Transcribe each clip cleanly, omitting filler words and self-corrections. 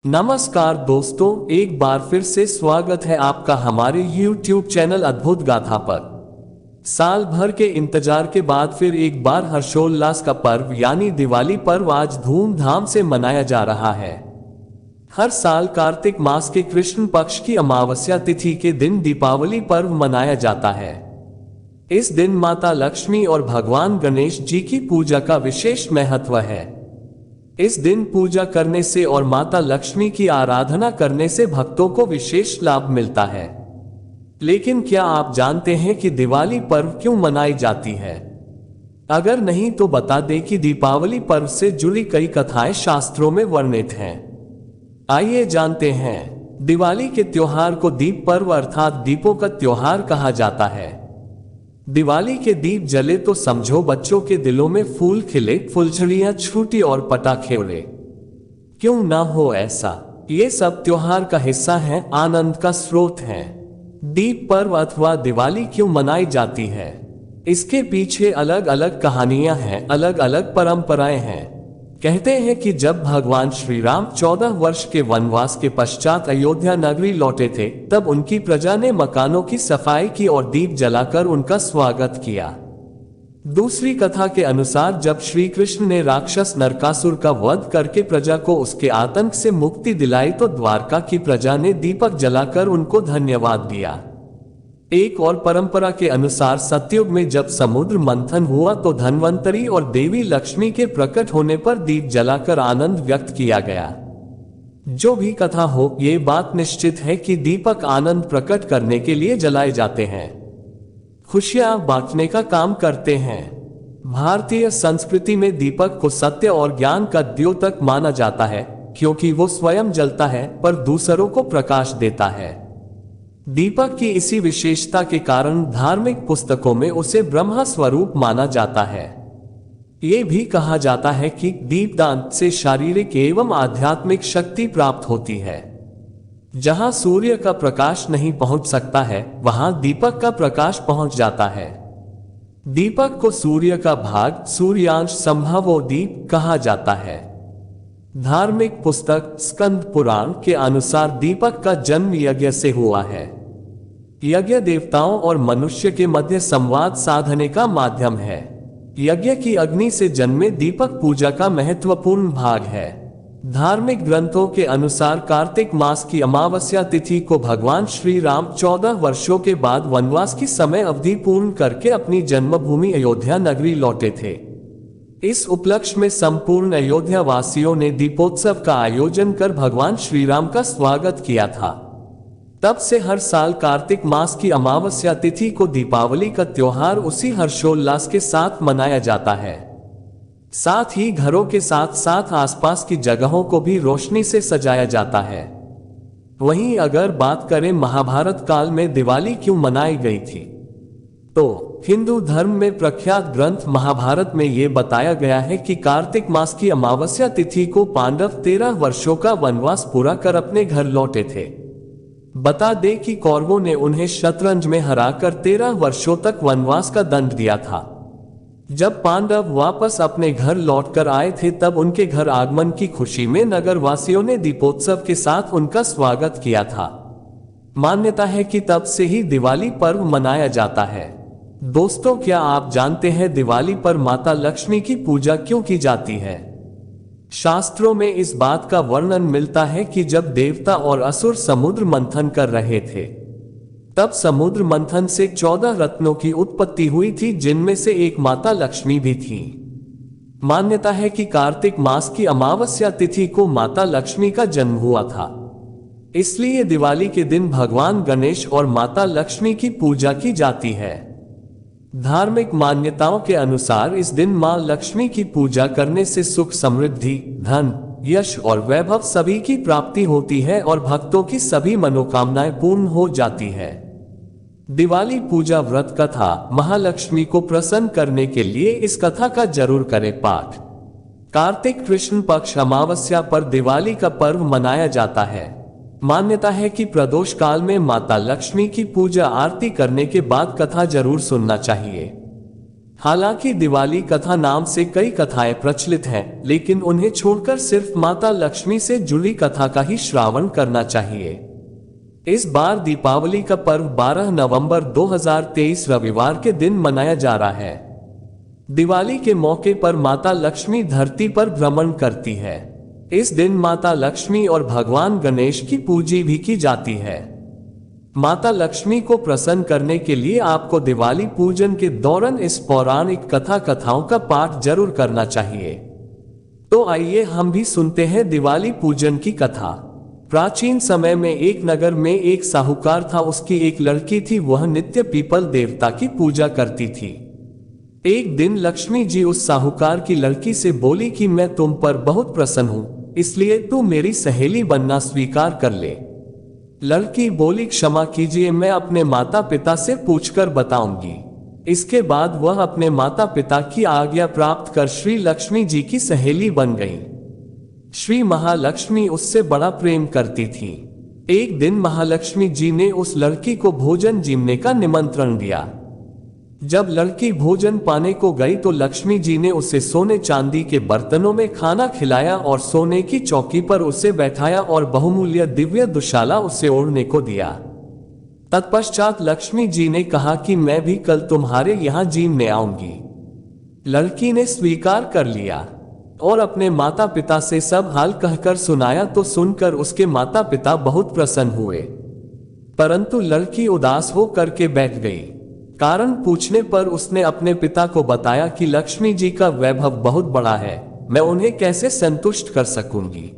नमस्कार दोस्तों, एक बार फिर से स्वागत है आपका हमारे YouTube चैनल अद्भुत गाथा पर। साल भर के इंतजार के बाद फिर एक बार हर्षोल्लास का पर्व यानी दिवाली पर्व आज धूमधाम से मनाया जा रहा है। हर साल कार्तिक मास के कृष्ण पक्ष की अमावस्या तिथि के दिन दीपावली पर्व मनाया जाता है। इस दिन माता लक्ष्मी और भगवान गणेश जी की पूजा का विशेष महत्व है। इस दिन पूजा करने से और माता लक्ष्मी की आराधना करने से भक्तों को विशेष लाभ मिलता है। लेकिन क्या आप जानते हैं कि दिवाली पर्व क्यों मनाई जाती है? अगर नहीं तो बता दें कि दीपावली पर्व से जुड़ी कई कथाएं शास्त्रों में वर्णित हैं। आइए जानते हैं। दिवाली के त्योहार को दीप पर्व अर्थात दीपों का त्योहार कहा जाता है। दिवाली के दीप जले तो समझो बच्चों के दिलों में फूल खिले, फुलझड़ियां छूटी और पटाखे उड़े। क्यों ना हो ऐसा? ये सब त्योहार का हिस्सा है, आनंद का स्रोत है। दीप पर्व अथवा दिवाली क्यों मनाई जाती है? इसके पीछे अलग अलग कहानियां हैं, अलग अलग परंपराएं हैं। कहते हैं कि जब भगवान श्री राम 14 वर्ष के वनवास के पश्चात अयोध्या नगरी लौटे थे, तब उनकी प्रजा ने मकानों की सफाई की और दीप जलाकर उनका स्वागत किया। दूसरी कथा के अनुसार जब श्री कृष्ण ने राक्षस नरकासुर का वध करके प्रजा को उसके आतंक से मुक्ति दिलाई तो द्वारका की प्रजा ने दीपक जलाकर उनको धन्यवाद दिया। एक और परंपरा के अनुसार सतयुग में जब समुद्र मंथन हुआ तो धन्वंतरी और देवी लक्ष्मी के प्रकट होने पर दीप जलाकर आनंद व्यक्त किया गया। जो भी कथा हो, ये बात निश्चित है कि दीपक आनंद प्रकट करने के लिए जलाए जाते हैं, खुशियां बांटने का काम करते हैं। भारतीय संस्कृति में दीपक को सत्य और ज्ञान का द्योतक माना जाता है, क्योंकि वो स्वयं जलता है पर दूसरों को प्रकाश देता है। दीपक की इसी विशेषता के कारण धार्मिक पुस्तकों में उसे ब्रह्मा स्वरूप माना जाता है। ये भी कहा जाता है कि दीपदान से शारीरिक एवं आध्यात्मिक शक्ति प्राप्त होती है। जहां सूर्य का प्रकाश नहीं पहुंच सकता है, वहां दीपक का प्रकाश पहुंच जाता है। दीपक को सूर्य का भाग, सूर्यांश संभवो दीप कहा जाता है। धार्मिक पुस्तक स्कंद पुराण के अनुसार दीपक का जन्म यज्ञ से हुआ है। यज्ञ देवताओं और मनुष्य के मध्य संवाद साधने का माध्यम है। यज्ञ की अग्नि से जन्मे दीपक पूजा का महत्वपूर्ण भाग है। धार्मिक ग्रंथों के अनुसार कार्तिक मास की अमावस्या तिथि को भगवान श्री राम 14 वर्षों के बाद वनवास की समय अवधि पूर्ण करके अपनी जन्मभूमि अयोध्या नगरी लौटे थे। इस उपलक्ष्य में संपूर्ण अयोध्या वासियों ने दीपोत्सव का आयोजन कर भगवान श्री राम का स्वागत किया था। तब से हर साल कार्तिक मास की अमावस्या तिथि को दीपावली का त्योहार उसी हर्षोल्लास के साथ मनाया जाता है। साथ ही घरों के साथ साथ आसपास की जगहों को भी रोशनी से सजाया जाता है। वहीं अगर बात करें महाभारत काल में दिवाली क्यों मनाई गई थी, तो हिंदू धर्म में प्रख्यात ग्रंथ महाभारत में ये बताया गया है कि कार्तिक मास की अमावस्या तिथि को पांडव 13 वर्षों का वनवास पूरा कर अपने घर लौटे थे। बता दें कि कौरवों ने उन्हें शतरंज में हराकर 13 वर्षों तक वनवास का दंड दिया था। जब पांडव वापस अपने घर लौटकर आए थे, तब उनके घर आगमन की खुशी में नगर वासियों ने दीपोत्सव के साथ उनका स्वागत किया था। मान्यता है कि तब से ही दिवाली पर्व मनाया जाता है। दोस्तों, क्या आप जानते हैं दिवाली पर माता लक्ष्मी की पूजा क्यों की जाती है? शास्त्रों में इस बात का वर्णन मिलता है कि जब देवता और असुर समुद्र मंथन कर रहे थे, तब समुद्र मंथन से 14 रत्नों की उत्पत्ति हुई थी, जिनमें से एक माता लक्ष्मी भी थी। मान्यता है कि कार्तिक मास की अमावस्या तिथि को माता लक्ष्मी का जन्म हुआ था। इसलिए दिवाली के दिन भगवान गणेश और माता लक्ष्मी की पूजा की जाती है। धार्मिक मान्यताओं के अनुसार इस दिन मां लक्ष्मी की पूजा करने से सुख, समृद्धि, धन, यश और वैभव सभी की प्राप्ति होती है और भक्तों की सभी मनोकामनाएं पूर्ण हो जाती है। दिवाली पूजा व्रत कथा महालक्ष्मी को प्रसन्न करने के लिए इस कथा का जरूर करें पाठ। कार्तिक कृष्ण पक्ष अमावस्या पर दिवाली का पर्व मनाया जाता है। मान्यता है कि प्रदोष काल में माता लक्ष्मी की पूजा आरती करने के बाद कथा जरूर सुनना चाहिए। हालांकि दिवाली कथा नाम से कई कथाएं प्रचलित हैं, लेकिन उन्हें छोड़कर सिर्फ माता लक्ष्मी से जुड़ी कथा का ही श्रवण करना चाहिए। इस बार दीपावली का पर्व 12 नवंबर 2023 रविवार के दिन मनाया जा रहा है। दिवाली के मौके पर माता लक्ष्मी धरती पर भ्रमण करती है। इस दिन माता लक्ष्मी और भगवान गणेश की पूजा भी की जाती है। माता लक्ष्मी को प्रसन्न करने के लिए आपको दिवाली पूजन के दौरान इस पौराणिक कथाओं का पाठ जरूर करना चाहिए। तो आइए हम भी सुनते हैं दिवाली पूजन की कथा। प्राचीन समय में एक नगर में एक साहूकार था। उसकी एक लड़की थी, वह नित्य पीपल देवता की पूजा करती थी। एक दिन लक्ष्मी जी उस साहूकार की लड़की से बोली कि मैं तुम पर बहुत प्रसन्न हूं, इसलिए तू मेरी सहेली बनना स्वीकार कर ले। लड़की बोली, क्षमा कीजिए, मैं अपने माता पिता से पूछकर बताऊंगी। इसके बाद वह अपने माता पिता की आज्ञा प्राप्त कर श्री लक्ष्मी जी की सहेली बन गई। श्री महालक्ष्मी उससे बड़ा प्रेम करती थी। एक दिन महालक्ष्मी जी ने उस लड़की को भोजन जीमने का निमंत्रण दिया। जब लड़की भोजन पाने को गई तो लक्ष्मी जी ने उसे सोने चांदी के बर्तनों में खाना खिलाया और सोने की चौकी पर उसे बैठाया और बहुमूल्य दिव्य दुशाला उसे ओढ़ने को दिया। तत्पश्चात लक्ष्मी जी ने कहा कि मैं भी कल तुम्हारे यहाँ जीमने आऊंगी। लड़की ने स्वीकार कर लिया और अपने माता पिता से सब हाल कहकर सुनाया। तो सुनकर उसके माता पिता बहुत प्रसन्न हुए, परंतु लड़की उदास हो करके बैठ गई। कारण पूछने पर उसने अपने पिता को बताया कि लक्ष्मी जी का वैभव बहुत बड़ा है, मैं उन्हें कैसे संतुष्ट कर सकूंगी।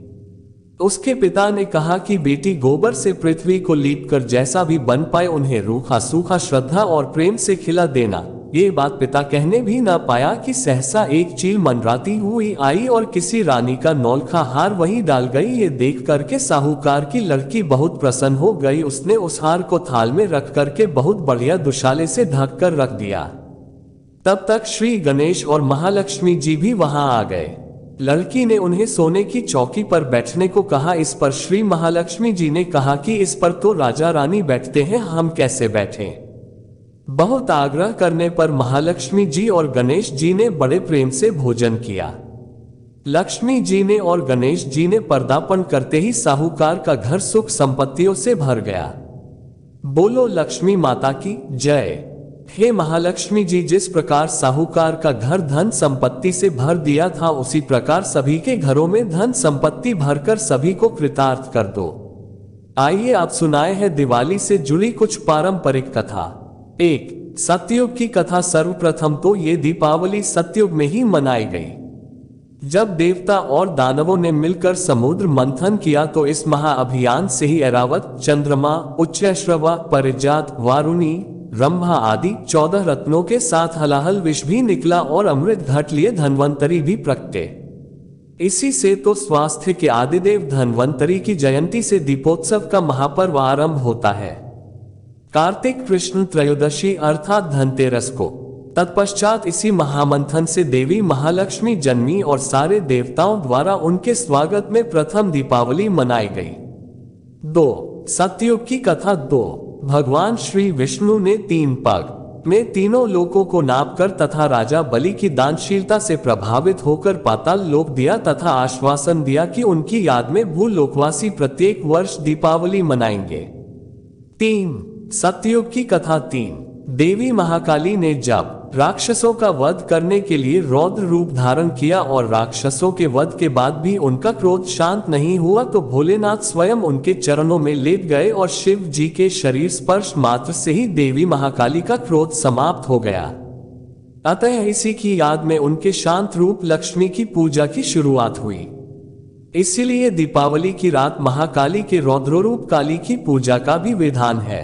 उसके पिता ने कहा कि बेटी, गोबर से पृथ्वी को लीपकर जैसा भी बन पाए उन्हें रूखा सूखा श्रद्धा और प्रेम से खिला देना। ये बात पिता कहने भी न पाया कि सहसा एक चील मंडराती हुई आई और किसी रानी का नौलखा हार वहीं डाल गई। ये देख करके साहूकार की लड़की बहुत प्रसन्न हो गई। उसने उस हार को थाल में रख करके बहुत बढ़िया दुशाले से ढक कर रख दिया। तब तक श्री गणेश और महालक्ष्मी जी भी वहां आ गए। लड़की ने उन्हें सोने की चौकी पर बैठने को कहा। इस पर श्री महालक्ष्मी जी ने कहा कि इस पर तो राजा रानी बैठते हैं, हम कैसे बैठें। बहुत आग्रह करने पर महालक्ष्मी जी और गणेश जी ने बड़े प्रेम से भोजन किया। लक्ष्मी जी ने और गणेश जी ने पदार्पण करते ही साहूकार का घर सुख संपत्तियों से भर गया। बोलो लक्ष्मी माता की जय। हे महालक्ष्मी जी, जिस प्रकार साहूकार का घर धन संपत्ति से भर दिया था, उसी प्रकार सभी के घरों में धन संपत्ति भरकर सभी को कृतार्थ कर दो। आइए आप सुनाए हैं दिवाली से जुड़ी कुछ पारंपरिक कथा। एक, सतयुग की कथा। सर्वप्रथम तो ये दीपावली सतयुग में ही मनाई गई। जब देवता और दानवों ने मिलकर समुद्र मंथन किया तो इस महाअभियान से ही ऐरावत, चंद्रमा, उच्चैश्रवा, परिजात, वारुणी, रंभा आदि 14 रत्नों के साथ हलाहल विष भी निकला और अमृत घट लिए धन्वंतरी भी प्रगटे। इसी से तो स्वास्थ्य के आदिदेव धन्वंतरी की जयंती से दीपोत्सव का महापर्व आरंभ होता है। कार्तिक कृष्ण त्रयोदशी अर्थात धनतेरस को। तत्पश्चात इसी महामंथन से देवी महालक्ष्मी जन्मी और सारे देवताओं द्वारा उनके स्वागत में प्रथम दीपावली मनाई गई। 2, सतयुग की कथा। 2, भगवान श्री विष्णु ने 3 पग में तीनों लोकों को नापकर तथा राजा बलि की दानशीलता से प्रभावित होकर पाताल लोक दिया तथा आश्वासन दिया कि उनकी याद में भूलोकवासी प्रत्येक वर्ष दीपावली मनाएंगे। 3, सतयुग की कथा। 3, देवी महाकाली ने जब राक्षसों का वध करने के लिए रौद्र रूप धारण किया और राक्षसों के वध के बाद भी उनका क्रोध शांत नहीं हुआ तो भोलेनाथ स्वयं उनके चरणों में लेट गए और शिव जी के शरीर स्पर्श मात्र से ही देवी महाकाली का क्रोध समाप्त हो गया। अतः इसी की याद में उनके शांत रूप लक्ष्मी की पूजा की शुरुआत हुई। इसीलिए दीपावली की रात महाकाली के रौद्ररूप काली की पूजा का भी विधान है।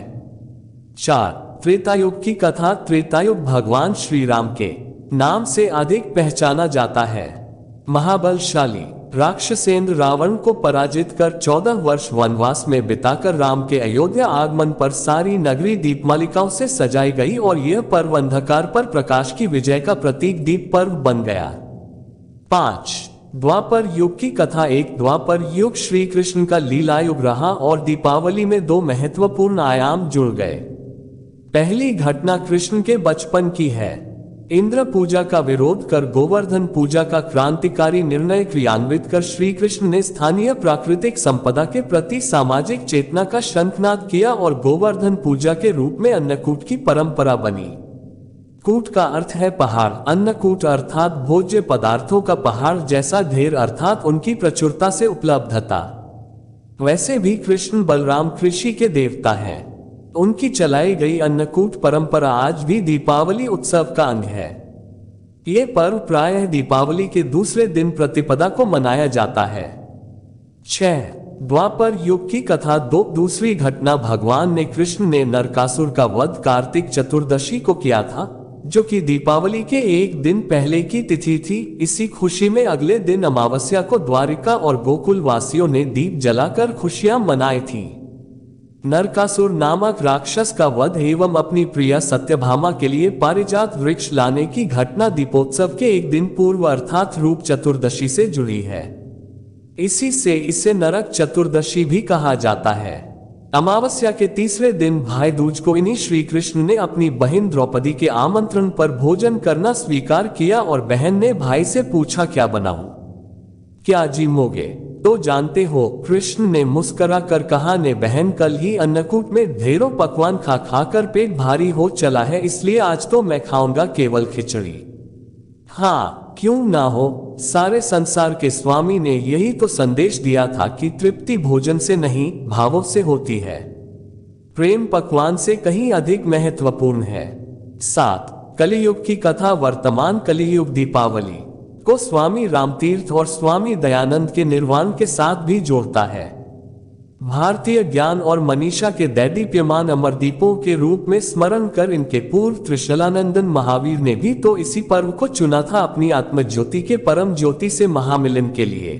4, त्रेतायुग की कथा। त्रेतायुग भगवान श्री राम के नाम से अधिक पहचाना जाता है। महाबलशाली राक्षसेंद्र रावण को पराजित कर 14 वर्ष वनवास में बिताकर राम के अयोध्या आगमन पर सारी नगरी दीपमालिकाओं से सजाई गई और यह पर्व अंधकार पर प्रकाश की विजय का प्रतीक दीप पर्व बन गया। 5, द्वापर युग की कथा। 1, द्वापर युग श्री कृष्ण का लीला युग रहा और दीपावली में 2 महत्वपूर्ण आयाम जुड़ गए। पहली घटना कृष्ण के बचपन की है। इंद्र पूजा का विरोध कर गोवर्धन पूजा का क्रांतिकारी निर्णय क्रियान्वित कर श्री कृष्ण ने स्थानीय प्राकृतिक संपदा के प्रति सामाजिक चेतना का शंखनाद किया और गोवर्धन पूजा के रूप में अन्नकूट की परंपरा बनी। कूट का अर्थ है पहाड़, अन्नकूट अर्थात भोज्य पदार्थों का पहाड़ जैसा ढेर अर्थात उनकी प्रचुरता से उपलब्धता। वैसे भी कृष्ण बलराम कृषि के देवता हैं। उनकी चलाई गई अन्नकूट परंपरा आज भी दीपावली उत्सव का अंग है। ये पर्व प्रायः दीपावली के दूसरे दिन प्रतिपदा को मनाया जाता है। 6. द्वापर युग की कथा। दूसरी घटना भगवान ने कृष्ण ने नरकासुर का वध कार्तिक चतुर्दशी को किया था, जो कि दीपावली के एक दिन पहले की तिथि थी। इसी खुशी में अगले दिन अमावस्या को द्वारिका और गोकुल वासियों ने दीप जलाकर खुशियां मनाई थी। नरकासुर नामक राक्षस का वध एवं अपनी प्रिया सत्यभामा के लिए पारिजात वृक्ष लाने की घटना दीपोत्सव के एक दिन पूर्व अर्थात रूप चतुर्दशी से जुड़ी है। इसी से इसे नरक चतुर्दशी भी कहा जाता है। अमावस्या के तीसरे दिन भाई दूज को इन्हीं श्री कृष्ण ने अपनी बहन द्रौपदी के आमंत्रण पर भोजन करना स्वीकार किया और बहन ने भाई से पूछा, क्या बनाऊं, क्या जिमोगे? तो जानते हो, कृष्ण ने मुस्कुरा कर कहा, ने बहन कल ही अन्नकूट में ढेरों पकवान खा खा कर पेट भारी हो चला है, इसलिए आज तो मैं खाऊंगा केवल खिचड़ी। हाँ, क्यों ना हो, सारे संसार के स्वामी ने यही तो संदेश दिया था कि तृप्ति भोजन से नहीं भावों से होती है। प्रेम पकवान से कहीं अधिक महत्वपूर्ण है। 7. कलियुग की कथा। वर्तमान कलियुग दीपावली को स्वामी रामतीर्थ और स्वामी दयानंद के निर्वाण के साथ भी जोड़ता है। भारतीय ज्ञान और मनीषा के दैदीप्यमान अमरदीपों के रूप में स्मरण कर इनके पूर्व त्रिशलानंदन महावीर ने भी तो इसी पर्व को चुना था अपनी आत्मज्योति के परम ज्योति से महामिलन के लिए,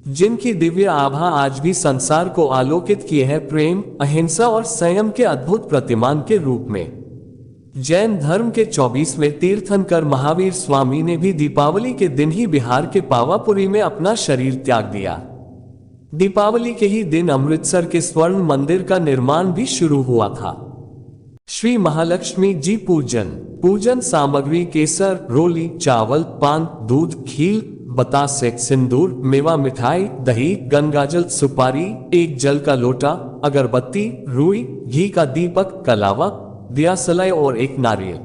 जिनकी दिव्य आभा आज भी संसार को आलोकित किए है प्रेम, अहिंसा और संयम के अद्भुत प्रतिमान के रूप में। जैन धर्म के 24वें तीर्थंकर महावीर स्वामी ने भी दीपावली के दिन ही बिहार के पावापुरी में अपना शरीर त्याग दिया। दीपावली के ही दिन अमृतसर के स्वर्ण मंदिर का निर्माण भी शुरू हुआ था। श्री महालक्ष्मी जी पूजन सामग्री केसर, रोली, चावल, पान, दूध, खीर, बतासे, सिंदूर, मेवा, मिठाई, दही, गंगाजल, सुपारी, एक जल का लोटा, अगरबत्ती, रुई, घी का दीपक, कलावा, दिया सलाई और एक नारियल।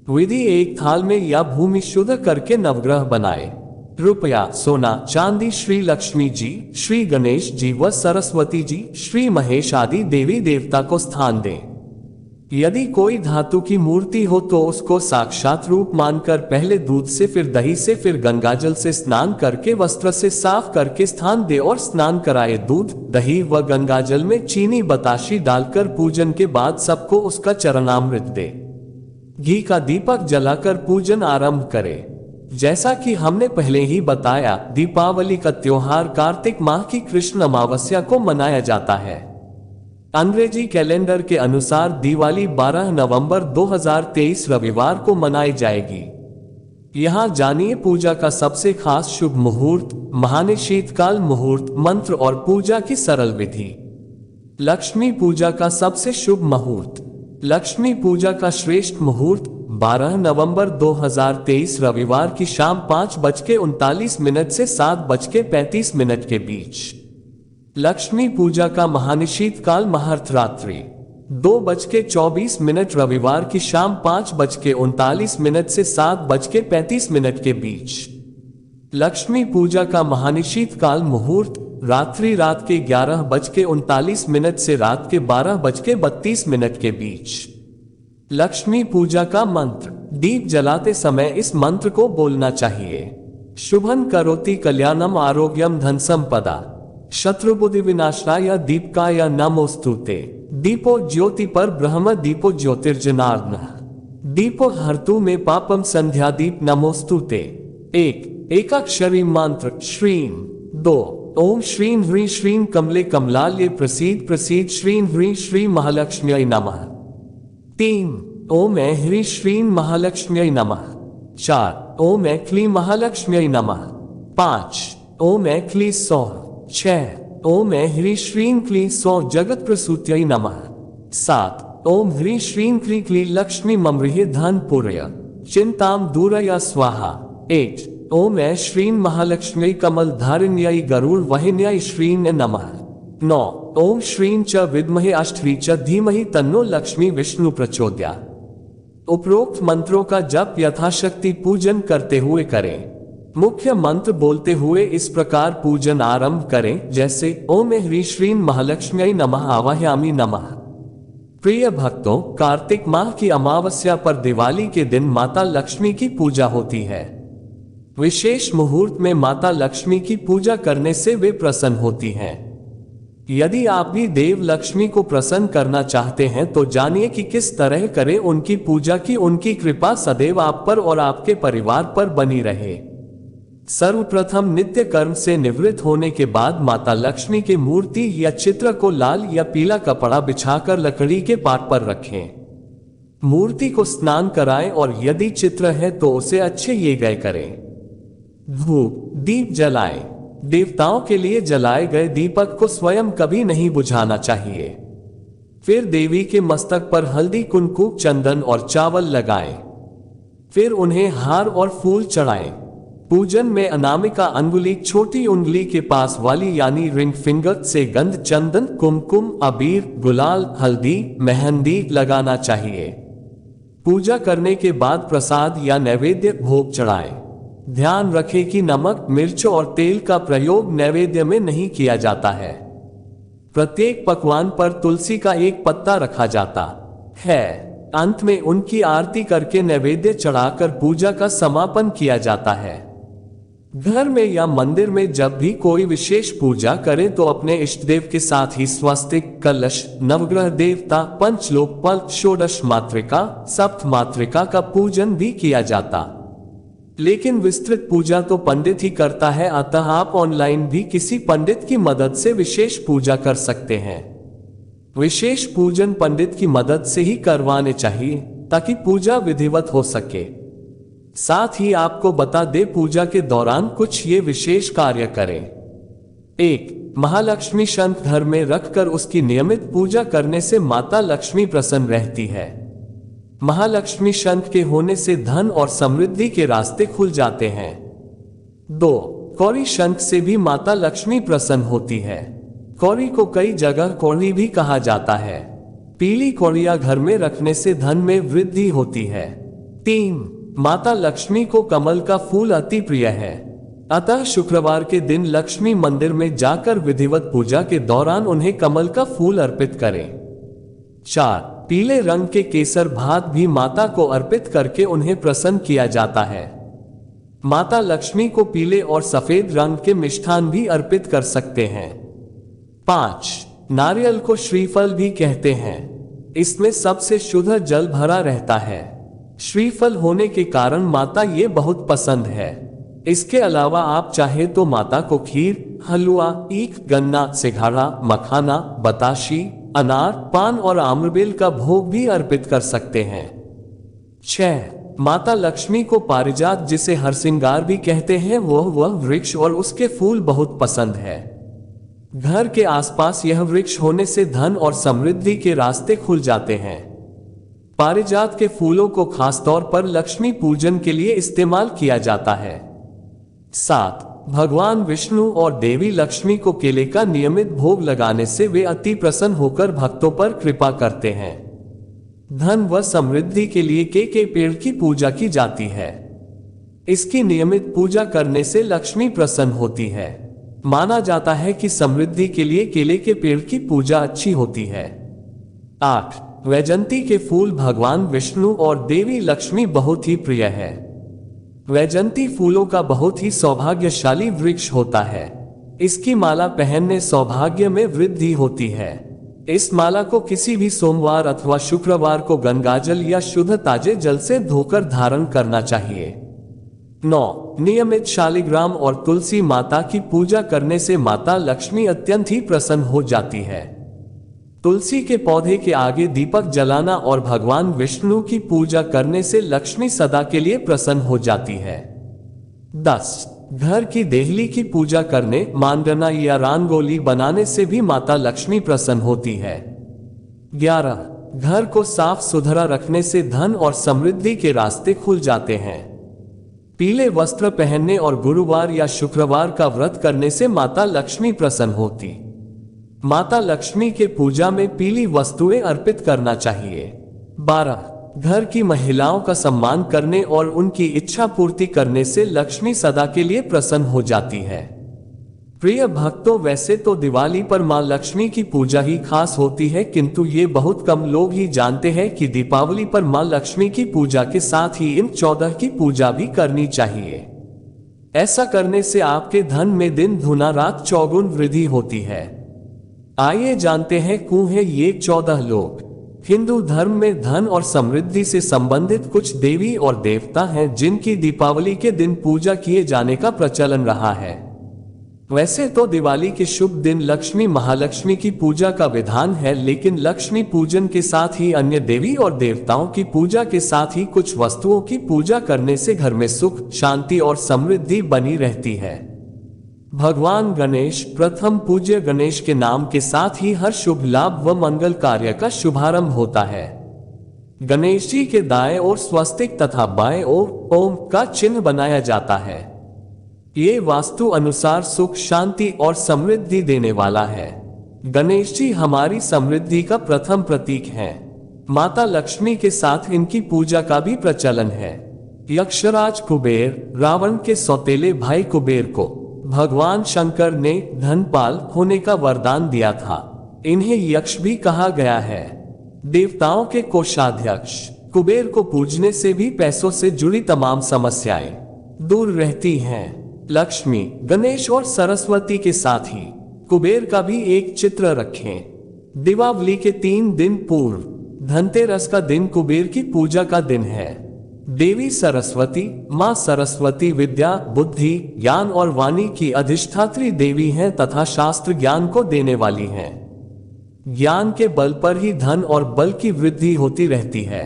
विधि एक थाल में या भूमि शुद्ध करके नवग्रह बनाए। रुपया, सोना, चांदी श्री लक्ष्मी जी, श्री गणेश जी व सरस्वती जी, श्री महेश आदि देवी देवता को स्थान दें। यदि कोई धातु की मूर्ति हो तो उसको साक्षात रूप मानकर पहले दूध से, फिर दही से, फिर गंगाजल से स्नान करके वस्त्र से साफ करके स्थान दे और स्नान कराए। दूध, दही व गंगाजल में चीनी बताशी डालकर पूजन के बाद सबको उसका चरणामृत दे। घी का दीपक जलाकर पूजन आरंभ करे। जैसा कि हमने पहले ही बताया, दीपावली का त्योहार कार्तिक माह की कृष्ण अमावस्या को मनाया जाता है। अंग्रेजी कैलेंडर के अनुसार दिवाली 12 नवंबर 2023 रविवार को मनाई जाएगी। यहाँ जानिए पूजा का सबसे खास शुभ मुहूर्त, महाने शीतकाल मुहूर्त, मंत्र और पूजा की सरल विधि। लक्ष्मी पूजा का सबसे शुभ मुहूर्त। लक्ष्मी पूजा का श्रेष्ठ मुहूर्त 12 नवंबर 2023 रविवार की शाम 5:39 से 7:35 के बीच। लक्ष्मी पूजा का महानिशीत काल महर्तरात्रि 2:24 रविवार की शाम 5:39 से 7:35 के बीच। लक्ष्मी पूजा का महानिशीत काल मुहूर्त रात्रि रात के 11:39 से रात के 12:32 के बीच। लक्ष्मी पूजा का मंत्र। दीप जलाते समय इस मंत्र को बोलना चाहिए। शुभं करोति कल्याणम आरोग्यम धन संपदा शत्रुबुद्धि विनाशाय दीपकाय नमोस्तुते। दीपो ज्योति पर ब्रह्म दीपो ज्योतिर्जनार्दनः दीपो हर्तु में पापम संध्या दीप नमोस्तुते। एकाक्षरी मंत्र श्रीं। 2 ओम श्रीं ह्रीं श्रीं कमले कमलाल्ये प्रसीद प्रसीद श्रीं ह्रीं श्री महालक्ष्म्यै नमः। 3 ओम ऐं ह्रीं श्रीं महालक्ष्म्यै नमः। 4 ओम ऐं क्लीं महालक्ष्म्यै नमः। 5 ओम ऐं क्लीं सौः। 6 ओम ऐं ह्रीं श्रीं क्लीं सौः जगत प्रसूत्यै नमः। 7 ओम ह्रीं श्रीं क्लीं क्लीं लक्ष्मी ममृहे धन पूरय। चिंताम दूरया स्वाहा। 8 ओम ऐ श्रीं महालक्ष्मी कमल धारिण्यै गरुड़ वाहिन्यै श्रीं नमः। 9 ओम श्रीं च विद्महे अष्टवी च धीमहि तन्नो लक्ष्मी विष्णु प्रचोदयात्। उपरोक्त मंत्रों का जप यथाशक्ति पूजन करते हुए करें। मुख्य मंत्र बोलते हुए इस प्रकार पूजन आरंभ करें, जैसे ओम ह्रीं श्रीं महालक्ष्म्यै नमः आवाहयामि नमः। प्रिय भक्तों, कार्तिक माह की अमावस्या पर दिवाली के दिन माता लक्ष्मी की पूजा होती है। विशेष मुहूर्त में माता लक्ष्मी की पूजा करने से वे प्रसन्न होती हैं। यदि आप भी देव लक्ष्मी को प्रसन्न करना चाहते हैं तो जानिए कि किस तरह करें उनकी पूजा की उनकी कृपा सदैव आप पर और आपके परिवार पर बनी रहे। सर्वप्रथम नित्य कर्म से निवृत्त होने के बाद माता लक्ष्मी की मूर्ति या चित्र को लाल या पीला कपड़ा बिछाकर लकड़ी के पाट पर रखें। मूर्ति को स्नान कराएं और यदि चित्र है तो उसे अच्छे ये गए करें। धूप दीप जलाएं। देवताओं के लिए जलाए गए दीपक को स्वयं कभी नहीं बुझाना चाहिए। फिर देवी के मस्तक पर हल्दी, कुमकुम, चंदन और चावल लगाएं। फिर उन्हें हार और फूल चढ़ाएं। पूजन में अनामिका अंगुली, छोटी उंगली के पास वाली यानी रिंग फिंगर से गंध, चंदन, कुमकुम, अबीर, गुलाल, हल्दी, मेहंदी लगाना चाहिए। पूजा करने के बाद प्रसाद या नैवेद्य भोग चढ़ाएं। ध्यान रखें कि नमक, मिर्च और तेल का प्रयोग नैवेद्य में नहीं किया जाता है। प्रत्येक पकवान पर तुलसी का एक पत्ता रखा जाता है। अंत में उनकी आरती करके नैवेद्य चढ़ाकर पूजा का समापन किया जाता है। घर में या मंदिर में जब भी कोई विशेष पूजा करें तो अपने इष्टदेव के साथ ही स्वस्तिक, कलश, नवग्रह देवता, पंचलोकपाल, षोडश मातृका, सप्त मातृका का पूजन भी किया जाता। लेकिन विस्तृत पूजा तो पंडित ही करता है, अतः आप ऑनलाइन भी किसी पंडित की मदद से विशेष पूजा कर सकते हैं। विशेष पूजन पंडित की मदद से ही करवाने चाहिए ताकि पूजा विधिवत हो सके। साथ ही आपको बता दे, पूजा के दौरान कुछ ये विशेष कार्य करें। 1 महालक्ष्मी शंख घर में रखकर उसकी नियमित पूजा करने से माता लक्ष्मी प्रसन्न रहती है। महालक्ष्मी शंख के होने से धन और समृद्धि के रास्ते खुल जाते हैं। 2 कौड़ी शंख से भी माता लक्ष्मी प्रसन्न होती है। कौड़ी को कई जगह कौड़ी भी कहा जाता है। पीली कौड़िया घर में रखने से धन में वृद्धि होती है। 3 माता लक्ष्मी को कमल का फूल अति प्रिय है, अतः शुक्रवार के दिन लक्ष्मी मंदिर में जाकर विधिवत पूजा के दौरान उन्हें कमल का फूल अर्पित करें। 4 पीले रंग के केसर भात भी माता को अर्पित करके उन्हें प्रसन्न किया जाता है। माता लक्ष्मी को पीले और सफेद रंग के मिष्ठान भी अर्पित कर सकते हैं। 5 नारियल को श्रीफल भी कहते हैं। इसमें सबसे शुद्ध जल भरा रहता है। श्रीफल होने के कारण माता ये बहुत पसंद है। इसके अलावा आप चाहे तो माता को खीर, हलवा, ईख, गन्ना, सिंघाड़ा, मखाना, बताशी, अनार, पान और आम्रबेल का भोग भी अर्पित कर सकते हैं। 6 माता लक्ष्मी को पारिजात, जिसे हरसिंगार भी कहते हैं, वह वृक्ष और उसके फूल बहुत पसंद है। घर के आसपास यह वृक्ष होने से धन और समृद्धि के रास्ते खुल जाते हैं। पारिजात के फूलों को खासतौर पर लक्ष्मी पूजन के लिए इस्तेमाल किया जाता है। 7 भगवान विष्णु और देवी लक्ष्मी को केले का नियमित भोग लगाने से वे अति प्रसन्न होकर भक्तों पर कृपा करते हैं। धन व समृद्धि के लिए के पेड़ की पूजा की जाती है। इसकी नियमित पूजा करने से लक्ष्मी प्रसन्न होती है। माना जाता है कि समृद्धि के लिए केले के पेड़ की पूजा अच्छी होती है। 8 वैजंती के फूल भगवान विष्णु और देवी लक्ष्मी बहुत ही प्रिय है। वैजंती फूलों का बहुत ही सौभाग्यशाली वृक्ष होता है। इसकी माला पहनने सौभाग्य में वृद्धि होती है। इस माला को किसी भी सोमवार अथवा शुक्रवार को गंगाजल या शुद्ध ताजे जल से धोकर धारण करना चाहिए। 9 नियमित शालिग्राम और तुलसी माता की पूजा करने से माता लक्ष्मी अत्यंत ही प्रसन्न हो जाती है। तुलसी के पौधे के आगे दीपक जलाना और भगवान विष्णु की पूजा करने से लक्ष्मी सदा के लिए प्रसन्न हो जाती है। 10 घर की देहली की पूजा करने, मांडना या रंगोली बनाने से भी माता लक्ष्मी प्रसन्न होती है। 11 घर को साफ सुथरा रखने से धन और समृद्धि के रास्ते खुल जाते हैं। पीले वस्त्र पहनने और गुरुवार या शुक्रवार का व्रत करने से माता लक्ष्मी प्रसन्न होती। माता लक्ष्मी के पूजा में पीली वस्तुएं अर्पित करना चाहिए। 12. घर की महिलाओं का सम्मान करने और उनकी इच्छा पूर्ति करने से लक्ष्मी सदा के लिए प्रसन्न हो जाती है। प्रिय भक्तों, वैसे तो दिवाली पर मां लक्ष्मी की पूजा ही खास होती है, किंतु ये बहुत कम लोग ही जानते हैं कि दीपावली पर मां लक्ष्मी की पूजा के साथ ही इन 14 की पूजा भी करनी चाहिए। ऐसा करने से आपके धन में दिन दुना रात चौगुन वृद्धि होती है। आइए जानते हैं कौन है ये 14 लोग। हिंदू धर्म में धन और समृद्धि से संबंधित कुछ देवी और देवता हैं जिनकी दीपावली के दिन पूजा किए जाने का प्रचलन रहा है। वैसे तो दिवाली के शुभ दिन लक्ष्मी महालक्ष्मी की पूजा का विधान है, लेकिन लक्ष्मी पूजन के साथ ही अन्य देवी और देवताओं की पूजा के साथ ही कुछ वस्तुओं की पूजा करने से घर में सुख, शांति और समृद्धि बनी रहती है। भगवान गणेश, प्रथम पूज्य गणेश के नाम के साथ ही हर शुभ लाभ व मंगल कार्य का शुभारंभ होता है। गणेश जी के दाएं ओर स्वस्तिक तथा बाएं ओर ओम का चिन्ह बनाया जाता है। ये वास्तु अनुसार सुख, शांति और समृद्धि देने वाला है। गणेश जी हमारी समृद्धि का प्रथम प्रतीक हैं। माता लक्ष्मी के साथ इनकी पूजा का भी प्रचलन है। यक्षराज कुबेर, रावण के सौतेले भाई कुबेर को भगवान शंकर ने धनपाल होने का वरदान दिया था। इन्हें यक्ष भी कहा गया है। देवताओं के कोषाध्यक्ष कुबेर को पूजने से भी पैसों से जुड़ी तमाम समस्याएं दूर रहती हैं। लक्ष्मी, गणेश और सरस्वती के साथ ही कुबेर का भी एक चित्र रखें। दीपावली के 3 दिन पूर्व धनतेरस का दिन कुबेर की पूजा का दिन है। देवी सरस्वती, मां सरस्वती विद्या, बुद्धि, ज्ञान और वाणी की अधिष्ठात्री देवी हैं तथा शास्त्र ज्ञान को देने वाली हैं। ज्ञान के बल पर ही धन और बल की वृद्धि होती रहती है।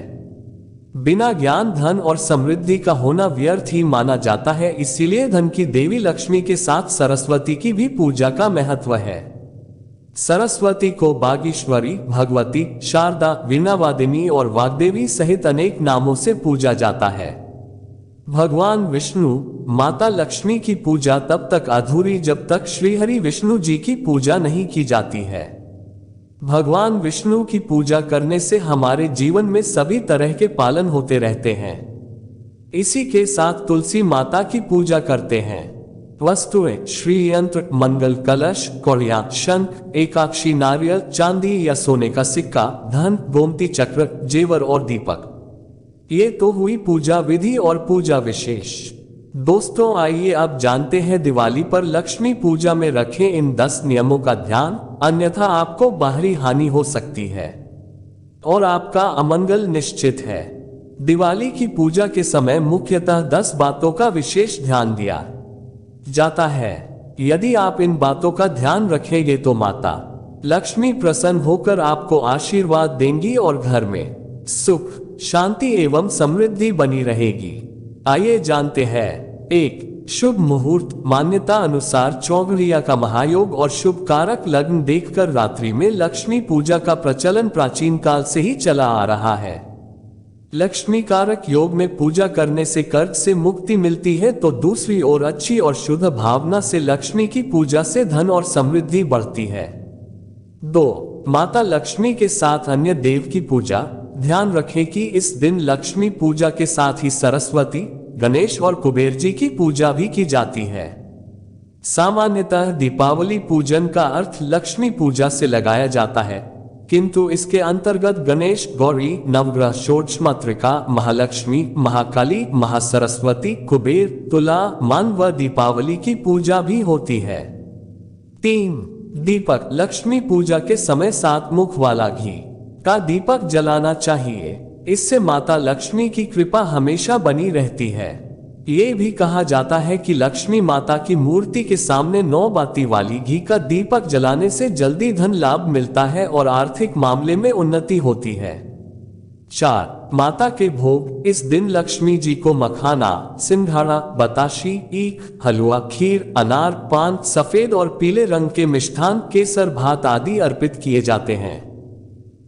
बिना ज्ञान धन और समृद्धि का होना व्यर्थ ही माना जाता है, इसीलिए धन की देवी लक्ष्मी के साथ सरस्वती की भी पूजा का महत्व है। सरस्वती को बागीश्वरी, भगवती, शारदा, वीणावादिनी और वाग्देवी सहित अनेक नामों से पूजा जाता है। भगवान विष्णु, माता लक्ष्मी की पूजा तब तक अधूरी जब तक श्रीहरि विष्णु जी की पूजा नहीं की जाती है। भगवान विष्णु की पूजा करने से हमारे जीवन में सभी तरह के पालन होते रहते हैं। इसी के साथ तुलसी माता की पूजा करते हैं। वस्तुएं: श्री यंत्र, मंगल कलश, कौड़िया, शंख, एकाक्षी नारियल, चांदी या सोने का सिक्का, धन, गोमती चक्र, जेवर और दीपक। ये तो हुई पूजा विधि और पूजा विशेष। दोस्तों, आइए अब जानते हैं दिवाली पर लक्ष्मी पूजा में रखें इन 10 नियमों का ध्यान, अन्यथा आपको बाहरी हानि हो सकती है और आपका अमंगल निश्चित है। दिवाली की पूजा के समय मुख्यतः 10 बातों का विशेष ध्यान दिया जाता है। यदि आप इन बातों का ध्यान रखेंगे तो माता लक्ष्मी प्रसन्न होकर आपको आशीर्वाद देंगी और घर में सुख, शांति एवं समृद्धि बनी रहेगी। आइए जानते हैं। 1. शुभ मुहूर्त। मान्यता अनुसार चौगड़िया का महायोग और शुभ कारक लग्न देखकर रात्रि में लक्ष्मी पूजा का प्रचलन प्राचीन काल से ही चला आ रहा है। लक्ष्मी कारक योग में पूजा करने से कर्ज से मुक्ति मिलती है, तो दूसरी ओर अच्छी और शुद्ध भावना से लक्ष्मी की पूजा से धन और समृद्धि बढ़ती है। 2. माता लक्ष्मी के साथ अन्य देव की पूजा। ध्यान रखें कि इस दिन लक्ष्मी पूजा के साथ ही सरस्वती, गणेश और कुबेर जी की पूजा भी की जाती है। सामान्यतः दीपावली पूजन का अर्थ लक्ष्मी पूजा से लगाया जाता है, किंतु इसके अंतर्गत गणेश, गौरी, नवग्रह, षोडश मातृका, महालक्ष्मी, महाकाली, महासरस्वती, कुबेर, तुला, मन व दीपावली की पूजा भी होती है। 3. दीपक। लक्ष्मी पूजा के समय 7 मुख वाला घी का दीपक जलाना चाहिए। इससे माता लक्ष्मी की कृपा हमेशा बनी रहती है। ये भी कहा जाता है कि लक्ष्मी माता की मूर्ति के सामने 9 बाती वाली घी का दीपक जलाने से जल्दी धन लाभ मिलता है और आर्थिक मामले में उन्नति होती है। 4. माता के भोग। इस दिन लक्ष्मी जी को मखाना, सिंघाड़ा, बताशी, ईख, हलवा, खीर, अनार, पान, सफेद और पीले रंग के मिष्ठान, केसर, भात आदि अर्पित किए जाते हैं।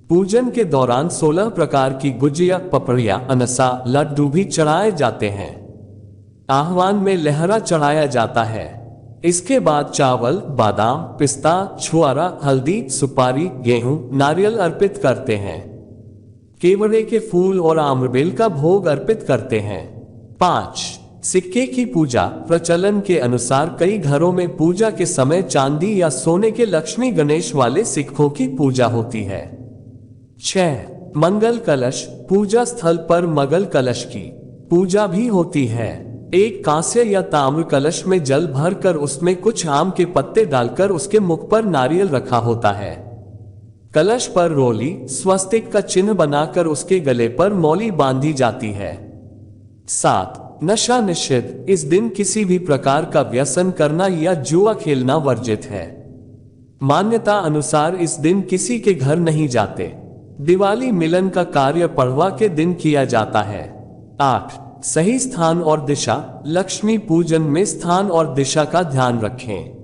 पूजन के दौरान 16 प्रकार की गुजिया, पपड़िया, अनसा, लड्डू भी चढ़ाए जाते हैं। आह्वान में लहरा चढ़ाया जाता है। इसके बाद चावल, बादाम, पिस्ता, छुआरा, हल्दी, सुपारी, गेहूं, नारियल अर्पित करते हैं। केवड़े के फूल और आम्रबेल का भोग अर्पित करते हैं। 5. सिक्के की पूजा। प्रचलन के अनुसार कई घरों में पूजा के समय चांदी या सोने के लक्ष्मी गणेश वाले सिक्कों की पूजा होती है। 6. मंगल कलश। पूजा स्थल पर मंगल कलश की पूजा भी होती है। एक कांस्य या ताम्र कलश में जल भरकर उसमें कुछ आम के पत्ते डालकर उसके मुख पर नारियल रखा होता है। कलश पर रोली, स्वस्तिक का चिन्ह बनाकर उसके गले पर मौली बांधी जाती है। 7. नशा निषिद्ध। इस दिन किसी भी प्रकार का व्यसन करना या जुआ खेलना वर्जित है। मान्यता अनुसार इस दिन किसी के घर नहीं जाते। दिवाली मिलन का कार्य पड़वा के दिन किया जाता है। 8. सही स्थान और दिशा। लक्ष्मी पूजन में स्थान और दिशा का ध्यान रखें।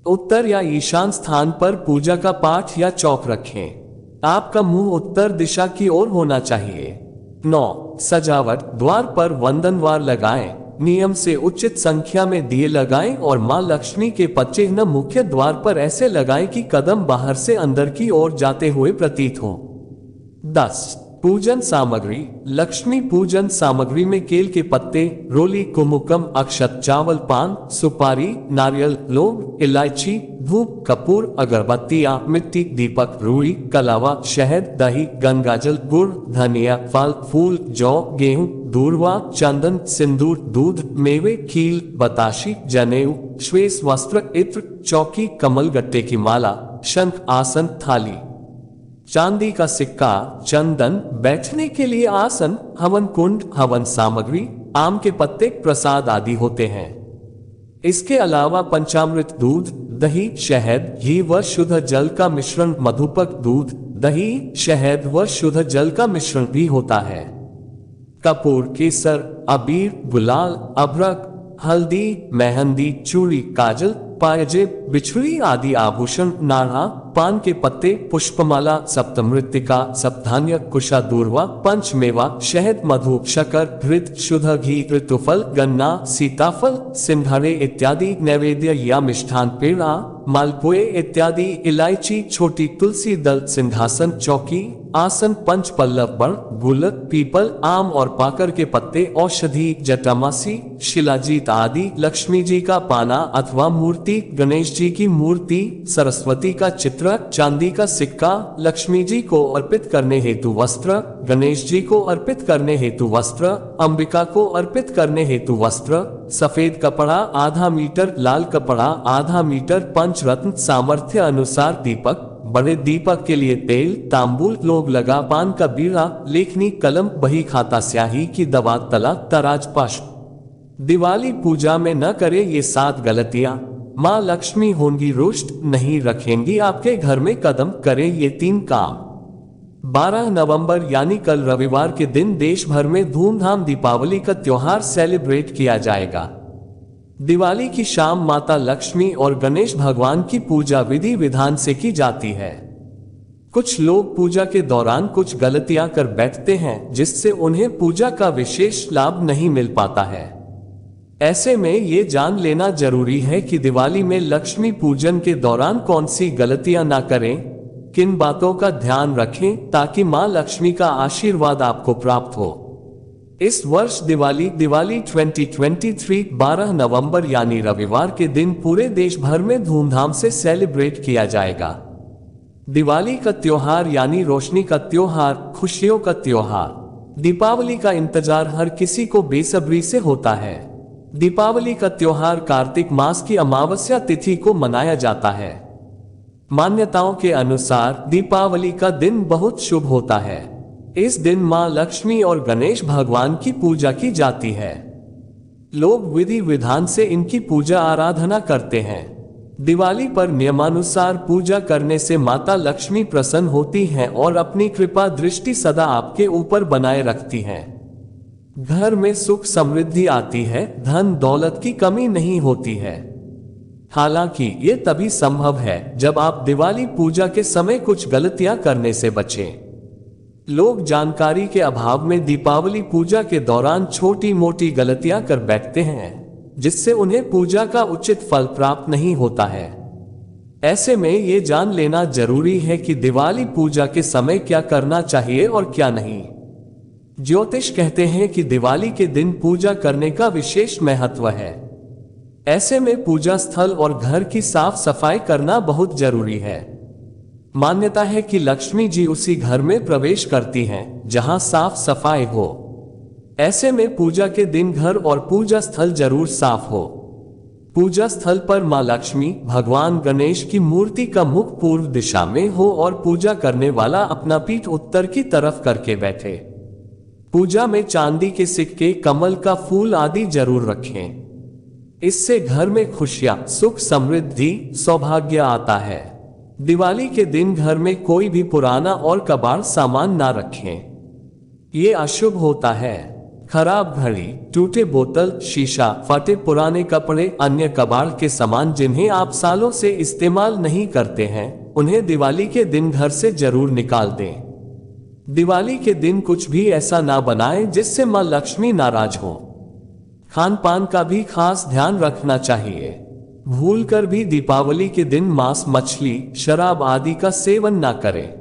उत्तर या ईशान स्थान पर पूजा का पाठ या चौक रखें। आपका मुंह उत्तर दिशा की ओर होना चाहिए। 9. सजावट। द्वार पर वंदनवार लगाएं। नियम से उचित संख्या में दिए लगाएं और मां लक्ष्मी के पदचिह्न मुख्य द्वार पर ऐसे लगाएं कि कदम बाहर से अंदर की ओर जाते हुए प्रतीत हो। 10. पूजन सामग्री। लक्ष्मी पूजन सामग्री में केल के पत्ते, रोली, कुमकुम, अक्षत, चावल, पान, सुपारी, नारियल, लौंग, इलायची, धूप, कपूर, अगरबत्तियां, मिट्टी, दीपक, रूई, कलावा, शहद, दही, गंगाजल, गुड़, धनिया, फल फूल, जौ, गेहूं, दूर्वा, चंदन, सिंदूर, दूध, मेवे, खील, बताशी, जनेऊ, श्वेत वस्त्र, इत्र, चौकी, कमल गट्टे की माला, शंख, आसन, थाली, चांदी का सिक्का, चंदन, बैठने के लिए आसन, हवन कुंड, हवन सामग्री, आम के पत्ते, प्रसाद आदि होते हैं। इसके अलावा पंचामृत, दूध, दही, शहद, घी व शुद्ध जल का मिश्रण, मधुपक, दूध, दही, शहद व शुद्ध जल का मिश्रण भी होता है। कपूर, केसर, अबीर, गुलाल, अभ्रक, हल्दी, मेहंदी, चूड़ी, काजल, पायजेब, बिछुड़ी आदि आभूषण, नाड़ा, पान के पत्ते, पुष्पमाला, सप्तमृत्तिका, सप्तधान्य, कुशा, दूर्वा, पंचमेवा, शहद, मधु, शकर, घृत, शुद्ध घी, ऋतुफल, गन्ना, सीताफल, सिंघाड़े इत्यादि नैवेद्य या मिष्ठान, पेड़ा, मालपुए इत्यादि, इलायची, छोटी तुलसी दल, सिंहासन, चौकी, आसन, पंच पल्लव, बड़, गुलक, पीपल, आम और पाकर के पत्ते, औषधि, जटामासी, शिलाजीत आदि, लक्ष्मी जी का पाना अथवा मूर्ति, गणेश जी की मूर्ति, सरस्वती का चित्र, चांदी का सिक्का, लक्ष्मी जी को अर्पित करने हेतु वस्त्र, गणेश जी को अर्पित करने हेतु वस्त्र, अंबिका को अर्पित करने हेतु वस्त्र, सफेद कपड़ा आधा मीटर, लाल कपड़ा आधा मीटर, पंचरत्न, सामर्थ्य अनुसार दीपक, बड़े दीपक के लिए तेल, तांबूल, लोग लगा, पान का बीड़ा, लेखनी, कलम, बही खाता, स्याही की दवा, तला, तराज, पुष्प। दिवाली पूजा में न करे ये 7 गलतियां, मां लक्ष्मी होंगी रुष्ट, नहीं रखेंगी आपके घर में कदम। करें ये 3 काम। 12 नवंबर यानी कल रविवार के दिन देश भर में धूमधाम दीपावली का त्योहार सेलिब्रेट किया जाएगा। दिवाली की शाम माता लक्ष्मी और गणेश भगवान की पूजा विधि विधान से की जाती है। कुछ लोग पूजा के दौरान कुछ गलतियां कर बैठते हैं जिससे उन्हें पूजा का विशेष लाभ नहीं मिल पाता है। ऐसे में ये जान लेना जरूरी है कि दिवाली में लक्ष्मी पूजन के दौरान कौन सी गलतियां ना करें, किन बातों का ध्यान रखें ताकि मां लक्ष्मी का आशीर्वाद आपको प्राप्त हो। इस वर्ष दिवाली 2023 12 नवंबर यानी रविवार के दिन पूरे देश भर में धूमधाम से सेलिब्रेट किया जाएगा। दिवाली का त्योहार यानी रोशनी का त्योहार, खुशियों का त्योहार। दीपावली का इंतजार हर किसी को बेसब्री से होता है। दीपावली का त्योहार कार्तिक मास की अमावस्या तिथि को मनाया जाता है। मान्यताओं के अनुसार दीपावली का दिन बहुत शुभ होता है। इस दिन मां लक्ष्मी और गणेश भगवान की पूजा की जाती है। लोग विधि विधान से इनकी पूजा आराधना करते हैं। दिवाली पर नियमानुसार पूजा करने से माता लक्ष्मी प्रसन्न होती हैं और अपनी कृपा दृष्टि सदा आपके ऊपर बनाए रखती हैं। घर में सुख समृद्धि आती है, धन दौलत की कमी नहीं होती है। हालांकि ये तभी संभव है जब आप दिवाली पूजा के समय कुछ गलतियां करने से बचें। लोग जानकारी के अभाव में दीपावली पूजा के दौरान छोटी मोटी गलतियां कर बैठते हैं, जिससे उन्हें पूजा का उचित फल प्राप्त नहीं होता है। ऐसे में ये जान लेना जरूरी है कि दिवाली पूजा के समय क्या करना चाहिए और क्या नहीं। ज्योतिष कहते हैं कि दिवाली के दिन पूजा करने का विशेष महत्व है। ऐसे में पूजा स्थल और घर की साफ सफाई करना बहुत जरूरी है। मान्यता है कि लक्ष्मी जी उसी घर में प्रवेश करती हैं जहां साफ सफाई हो। ऐसे में पूजा के दिन घर और पूजा स्थल जरूर साफ हो। पूजा स्थल पर मां लक्ष्मी, भगवान गणेश की मूर्ति का मुख पूर्व दिशा में हो और पूजा करने वाला अपना पीठ उत्तर की तरफ करके बैठे। पूजा में चांदी के सिक्के, कमल का फूल आदि जरूर रखें। इससे घर में खुशियां, सुख, समृद्धि, सौभाग्य आता है। दिवाली के दिन घर में कोई भी पुराना और कबाड़ सामान ना रखें। ये अशुभ होता है। खराब घड़ी, टूटे बोतल, शीशा, फटे पुराने कपड़े, अन्य कबाड़ के सामान जिन्हें आप सालों से इस्तेमाल नहीं करते हैं, उन्हें दिवाली के दिन घर से जरूर निकाल दें। दिवाली के दिन कुछ भी ऐसा ना बनाएं जिससे मां लक्ष्मी नाराज हो। खान पान का भी खास ध्यान रखना चाहिए। भूलकर भी दीपावली के दिन मांस, मछली, शराब आदि का सेवन ना करें।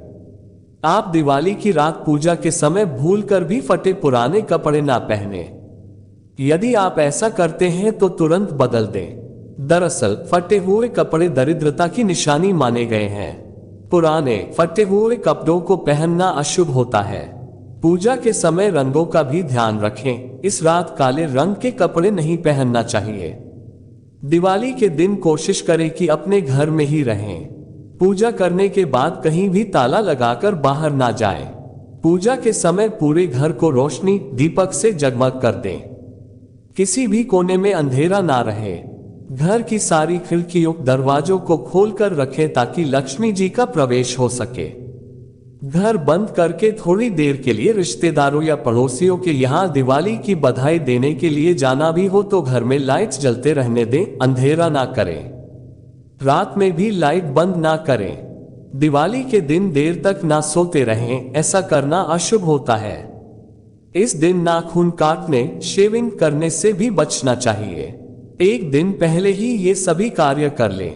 आप दिवाली की रात पूजा के समय भूलकर भी फटे पुराने कपड़े ना पहने। यदि आप ऐसा करते हैं तो तुरंत बदल दें। दरअसल फटे हुए कपड़े दरिद्रता की निशानी माने गए हैं। पुराने फटे हुए कपड़ों को पहनना अशुभ होता है। पूजा के समय रंगों का भी ध्यान रखें। इस रात काले रंग के कपड़े नहीं पहनना चाहिए। दिवाली के दिन कोशिश करें कि अपने घर में ही रहें। पूजा करने के बाद कहीं भी ताला लगाकर बाहर ना जाएं। पूजा के समय पूरे घर को रोशनी, दीपक से जगमग कर दें। किसी भी कोने में अंधेरा ना रहे। घर की सारी खिड़कियों, दरवाजों को खोलकर रखें ताकि लक्ष्मी जी का प्रवेश हो सके। घर बंद करके थोड़ी देर के लिए रिश्तेदारों या पड़ोसियों के यहाँ दिवाली की बधाई देने के लिए जाना भी हो तो घर में लाइट्स जलते रहने दें, अंधेरा ना करें। रात में भी लाइट बंद ना करें। दिवाली के दिन देर तक ना सोते रहें, ऐसा करना अशुभ होता है। इस दिन नाखून काटने, शेविंग करने से भी बचना चाहिए। एक दिन पहले ही ये सभी कार्य कर लें।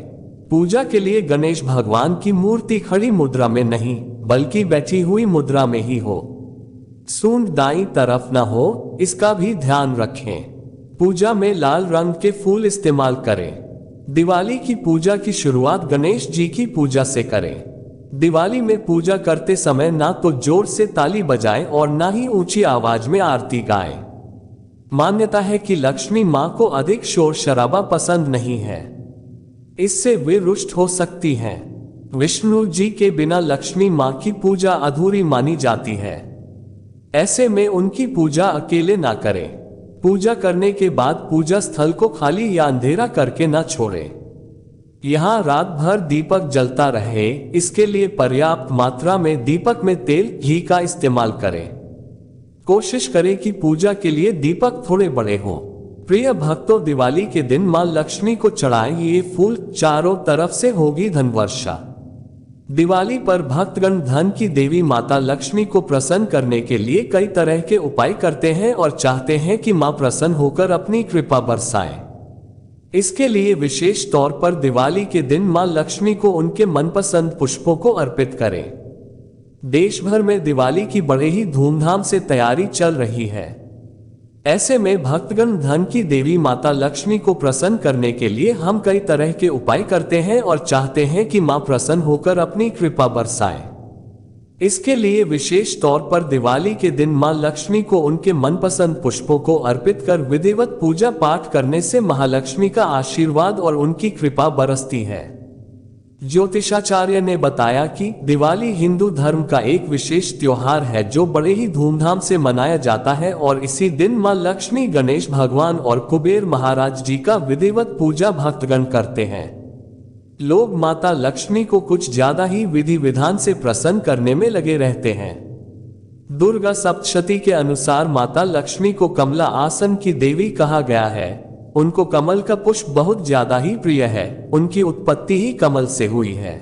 पूजा के लिए गणेश भगवान की मूर्ति खड़ी मुद्रा में नहीं बल्कि बैठी हुई मुद्रा में ही हो। सूंड दाईं तरफ न हो, इसका भी ध्यान रखें। पूजा में लाल रंग के फूल इस्तेमाल करें। दिवाली की पूजा की शुरुआत गणेश जी की पूजा से करें। दिवाली में पूजा करते समय ना तो जोर से ताली बजाएं और ना ही ऊंची आवाज में आरती गाएं। मान्यता है कि लक्ष्मी मां को अधिक शोर शराबा पसंद नहीं है। इससे वे रुष्ट हो सकती हैं। विष्णु जी के बिना लक्ष्मी मां की पूजा अधूरी मानी जाती है। ऐसे में उनकी पूजा अकेले ना करें। पूजा करने के बाद पूजा स्थल को खाली या अंधेरा करके ना छोड़ें। यहाँ रात भर दीपक जलता रहे, इसके लिए पर्याप्त मात्रा में दीपक में तेल, घी का इस्तेमाल करें। कोशिश करें कि पूजा के लिए दीपक थोड़े बड़े हों। प्रिय भक्तों, दिवाली के दिन मां लक्ष्मी को चढ़ाएं ये फूल, चारों तरफ से होगी धन वर्षा। दिवाली पर भक्तगण धन की देवी माता लक्ष्मी को प्रसन्न करने के लिए कई तरह के उपाय करते हैं और चाहते हैं कि मां प्रसन्न होकर अपनी कृपा बरसाएं। इसके लिए विशेष तौर पर दिवाली के दिन मां लक्ष्मी को उनके मनपसंद पुष्पों को अर्पित करें। देश भर में दिवाली की बड़े ही धूमधाम से तैयारी चल रही है। ऐसे में भक्तगण धन की देवी माता लक्ष्मी को प्रसन्न करने के लिए हम कई तरह के उपाय करते हैं और चाहते हैं कि मां प्रसन्न होकर अपनी कृपा बरसाए। इसके लिए विशेष तौर पर दिवाली के दिन मां लक्ष्मी को उनके मनपसंद पुष्पों को अर्पित कर विधिवत पूजा पाठ करने से महालक्ष्मी का आशीर्वाद और उनकी कृपा बरसती है। ज्योतिषाचार्य ने बताया कि दिवाली हिंदू धर्म का एक विशेष त्योहार है जो बड़े ही धूमधाम से मनाया जाता है और इसी दिन मां लक्ष्मी, गणेश भगवान और कुबेर महाराज जी का विधिवत पूजा भक्तगण करते हैं। लोग माता लक्ष्मी को कुछ ज्यादा ही विधि विधान से प्रसन्न करने में लगे रहते हैं। दुर्गा सप्तशती के अनुसार माता लक्ष्मी को कमला आसन की देवी कहा गया है। उनको कमल का पुष्प बहुत ज्यादा ही प्रिय है, उनकी उत्पत्ति ही कमल से हुई है।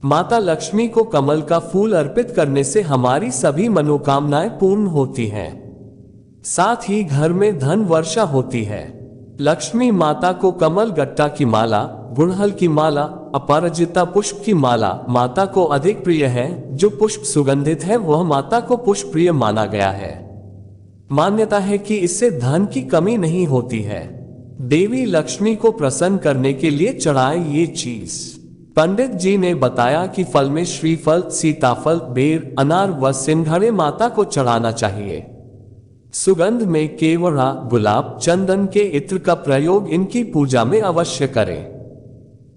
माता लक्ष्मी को कमल का फूल अर्पित करने से हमारी सभी मनोकामनाएं पूर्ण होती हैं। साथ ही घर में धन वर्षा होती है। लक्ष्मी माता को कमल गट्टा की माला, गुड़हल की माला, अपराजिता पुष्प की माला माता को अधिक प्रिय है। जो पुष्प सुगंधित है वह माता को पुष्प प्रिय माना गया है। मान्यता है कि इससे धन की कमी नहीं होती है। देवी लक्ष्मी को प्रसन्न करने के लिए चढ़ाए ये चीज। पंडित जी ने बताया कि फल में श्रीफल, सीताफल, बेर, अनार व सिंघाड़े माता को चढ़ाना चाहिए। सुगंध में केवड़ा, गुलाब, चंदन के इत्र का प्रयोग इनकी पूजा में अवश्य करें।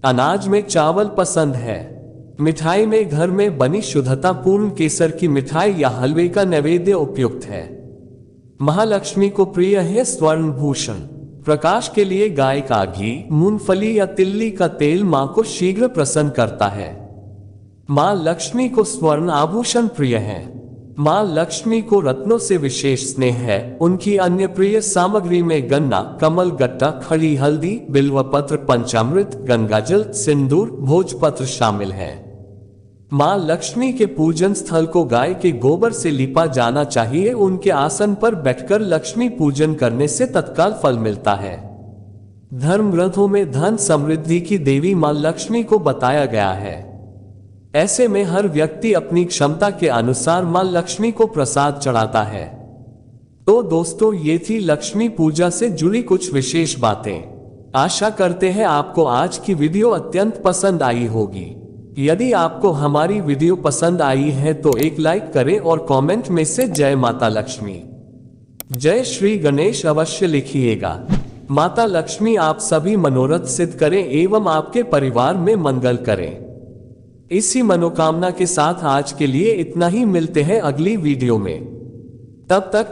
अनाज में चावल पसंद है। मिठाई में घर में बनी शुद्धता पूर्ण केसर की मिठाई या हलवे का नैवेद्य उपयुक्त है। महालक्ष्मी को प्रिय है स्वर्ण भूषण। प्रकाश के लिए गाय का घी, मूंगफली या तिल्ली का तेल मां को शीघ्र प्रसन्न करता है। मां लक्ष्मी को स्वर्ण आभूषण प्रिय है। मां लक्ष्मी को रत्नों से विशेष स्नेह है। उनकी अन्य प्रिय सामग्री में गन्ना, कमल गट्टा, खड़ी हल्दी, बिल्वपत्र, पंचामृत, गंगाजल, सिंदूर, भोजपत्र शामिल है। मां लक्ष्मी के पूजन स्थल को गाय के गोबर से लिपा जाना चाहिए। उनके आसन पर बैठकर लक्ष्मी पूजन करने से तत्काल फल मिलता है। धर्म ग्रंथों में धन समृद्धि की देवी मां लक्ष्मी को बताया गया है। ऐसे में हर व्यक्ति अपनी क्षमता के अनुसार मां लक्ष्मी को प्रसाद चढ़ाता है। तो दोस्तों, ये थी लक्ष्मी पूजा से जुड़ी कुछ विशेष बातें। आशा करते हैं आपको आज की वीडियो अत्यंत पसंद आई होगी। यदि आपको हमारी वीडियो पसंद आई है तो एक लाइक करें और कमेंट में से जय माता लक्ष्मी, जय श्री गणेश अवश्य लिखिएगा। माता लक्ष्मी आप सभी मनोरथ सिद्ध करें एवं आपके परिवार में मंगल करें। इसी मनोकामना के साथ आज के लिए इतना ही। मिलते हैं अगली वीडियो में। तब तक